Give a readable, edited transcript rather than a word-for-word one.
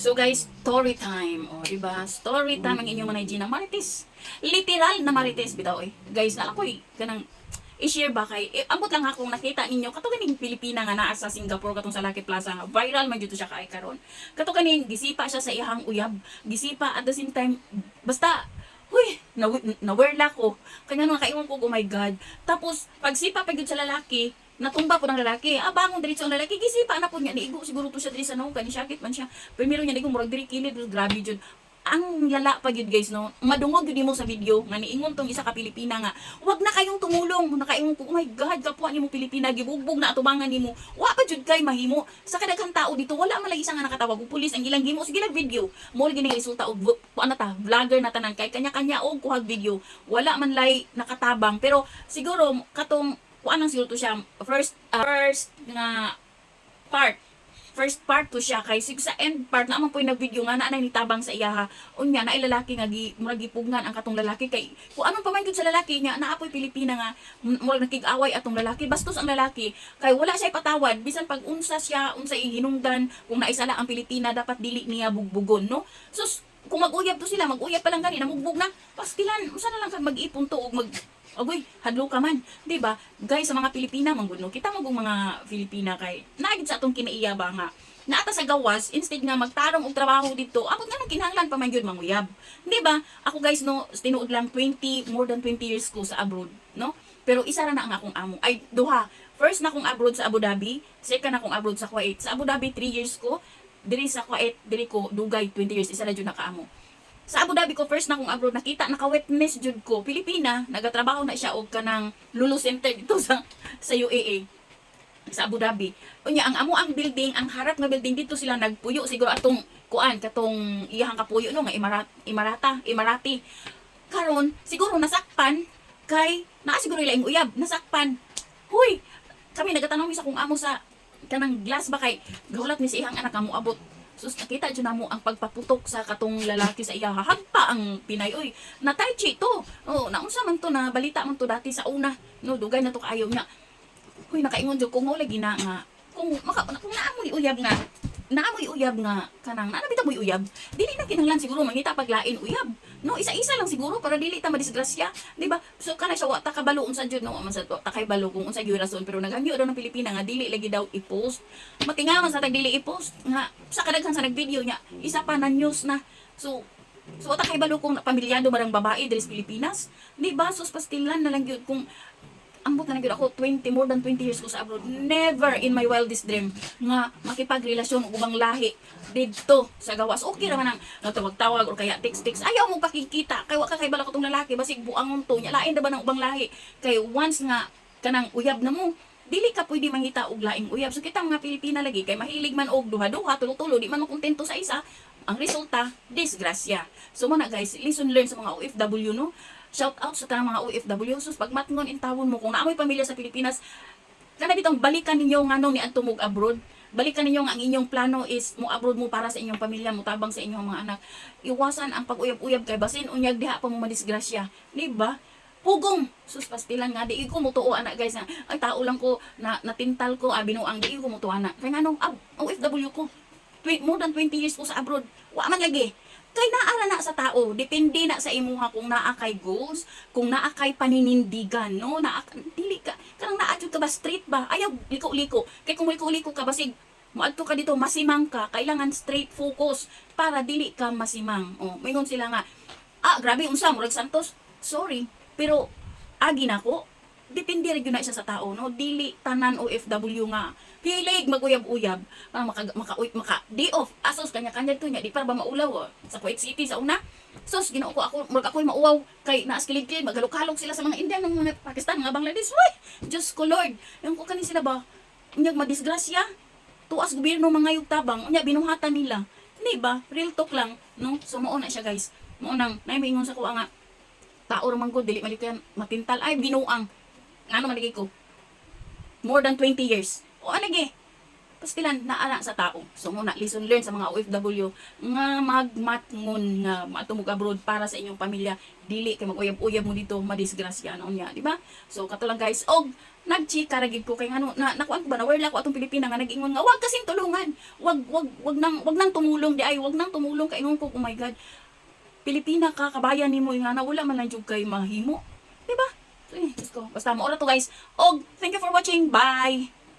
So guys, story time. O, diba? Story time ang inyong manay Gina Marites. Literal na Marites bitaw eh. Guys, na ako eh. Kanang i-share ba kay ambot lang akong nakita ninyo kato ganing Pilipina nga naa sa Singapore katong sa Lucky Plaza nga viral man jud siya kay karon. Kato ganing gisipa siya sa iyang uyab. Gisipa at the same time basta huy, na-wear ko. Kanya nung nakaingon ko, oh my God. Tapos, pagsipa pa yun sa lalaki, natumba po ng lalaki. Ah, bangon diretso ang lalaki. Gisipa na po niya. Niigo siguro to siya diri sa nung. Kani syakit man siya. Primero niya, nigo, murag diri kilid. Grabe yun. Ang lala pa yun guys, no? Madungog yun mo sa video. Nga niingon tong isa ka Pilipina nga. Wag na kayong tumulong. Nakaingon ko, oh my God, kapwa ni mo Pilipina. Gibugbog na atubangan ni mo. Wa pa jud kay mahimo. Sa kadaghang tao dito, wala man lang isa nga nakatawag. Og pulis ang ilang gimo. Sige lang video. Mo gini resulta og ano ta, vlogger na tanan kay kanya-kanya og kuhag video. Wala man lay nakatabang. Pero siguro katong kuan lang siguro to siya first nga part first part to siya kay sig sa end part na man po nag-video nga na nitabang sa iyaha unya na lalaki nga murag gipugnan ang katong lalaki kay kung anong pa man gyud sa lalaki niya naapoy Pilipina nga murag nakig-away atong lalaki bastos ang lalaki kay wala siya ipatawad bisan pag unsa siya unsay hinungdan kung naisala ang Pilipina dapat dili niya bugbugon no sus kung mag-uyab to sila mag-uyab pa lang gani namugbog na pastilan unsa na lang kag mag-ipon to og mag agoy, hadlo ka man. Diba? Guys, sa mga Pilipina, manggudno, kita magong mga Filipina kay, naagid sa atong kinaiya ba nga, naata sa gawas, instead nga magtarong og trabaho dito, abot nga nang kinahanglan pa man yun manguyab. Diba? Ako guys, no, tinuod lang more than 20 years ko sa abroad, no? Pero isa ra na ang akong amo. Ay, duha. First na akong abroad sa Abu Dhabi, second na akong abroad sa Kuwait. Sa Abu Dhabi, 3 years ko, diri sa Kuwait, diri ko, dugay, 20 years, isa na dyan nakaamo. Sa Abu Dhabi ko first na akong abroad nakita naka-witness jud ko Pilipina nagatrabaho na siya og kanang Lulu Center dito sa UAE sa Abu Dhabi. Unya ang amo ang building ang harap nga building dito sila nagpuyo siguro atong kuan katong iyang kapuyo no nga Emirati. Karon siguro nasakpan kay naa siguro ilaing uyab nasakpan. Huy, kami nagatanong sa kung amo sa kanang glass ba kay gahulat ni sa iyang anak amo abot. Sus, nakita dyan na mo ang pagpaputok sa katong lalaki sa iya. Hagpa ang Pinay. Uy, na tai chi to. Oh, naunsa man to na balita man to dati sa una. No, dugay na to kaayo nga. Uy, nakaingon jud kung lagi na nga. Kung naamoy uyab nga. Naamoy uyab nga kanang nanabita mo uyab. Dili na kinahanglan siguro mangita paglain uyab. No, isa-isa lang siguro para dili ta madisgrasya, di ba? So kana siya wa ta kabalo unsa jud no man sa ta kay balo kung unsa gyud rason pero naghangyo daw ng Pilipina nga dili lagi daw i-post. Matingaman sa tag dili i-post nga sa kadaghan sa nag-video niya isa pa na news na. So ta kay balo kung pamilyado marang babae diri sa Pilipinas, di ba? So pastilan na lang gyud kung ambot na gyud ako more than 20 years ko sa abroad. Never in my wildest dream nga makipagrelasyon og ubang lahi didto sa gawas. Okay ra man ang natawag-tawag or kaya text. Ayaw mo pakikita kay wa ka kay bala ko tong lalaki basig buangon to nya lain na ba ng ubang lahi. Kay once nga kanang uyab na mo dili ka pwede mangita og laing uyab. So kita mga Pilipina lagi kay mahilig man og duha-duha tulo-tulo di man mo kontento sa isa. Ang resulta disgrasya. So mo na guys, lesson learned sa mga OFW no. Shout out sa tanang mga OFW. Sus, pag matngon intawon mo, kung naamoy pamilya sa Pilipinas, kana bitong balikan ninyo nga nung ni Antumog abroad. Balikan ninyo ang inyong plano is mo abroad mo para sa inyong pamilya, mo tabang sa inyong mga anak. Iwasan ang pag-uyab-uyab kay basin unyag diha pa mo madisgrasya. Diba? Pugong! Sus, pastilan nga, di ko mutuo anak guys. Ay, tao lang ko, natintal ko, binuang, di ko mutuo anak. Kaya nga nung OFW ko, more than 20 years ko sa abroad, wa man lagi. Kay naara na sa tao, depende na sa imuha kung naa kay goals, kung naa kay paninindigan, no? Dili ka, kanang naadyo ka ba straight ba? Ayaw liko-liko. Kay kung liko-liko ka basig, moadto ka dito masimang ka, kailangan straight focus para dili ka masimang. Oh, maygon sila nga, grabe unsa murag Santos. Sorry, pero agi nako. Depende rin yun na siya sa tao, no? Dili tanan OFW nga. Hilig maguyab-uyab. Day off. Asos, kanya-kanya to niya. Di para ba maulaw? Sa Kuwait City, sa una. Sos, ginoo ko ako. Murag ako'y mauwaw. Kay naaskilid-kilid. Maghalok-halok sila sa mga Indian, ng mga Pakistan, mga Bangladesh. Uy! Diyos ko, Lord. Yung ko kanin sila ba? Unyag madisgrasya. Tuas gobyerno mga yugtabang. Unyag binuhatan nila. Hindi ba? Real talk lang. No? So, mauna siya, guys. Maunang, naimingon sa kuha nga. Tao ramang ko, dili malikayan, matintal. Ay, binuang. Ano maligay ko? More than 20 years. O, alagi. pastilan naa sa tao. So muna lesson learned sa mga OFW nga magmatngon nga matumog abroad para sa inyong pamilya, dili kay mag-uyab-uyab mo dito madisgrasya na unya, di ba? So kato lang guys, og nagchika ra gid ko kay ngano nakuan ko ba na wala ko atong Pilipina nga nag-ingon nga wag kasing tulungan. Wag nang tumulong di ay wag nang tumulong kay ingon ko, oh my god. Pilipina ka, kabayan nimo nga na wala man lang jud kay mahimo. Di ba? So, let's go. Basta mo to guys. Og thank you for watching. Bye.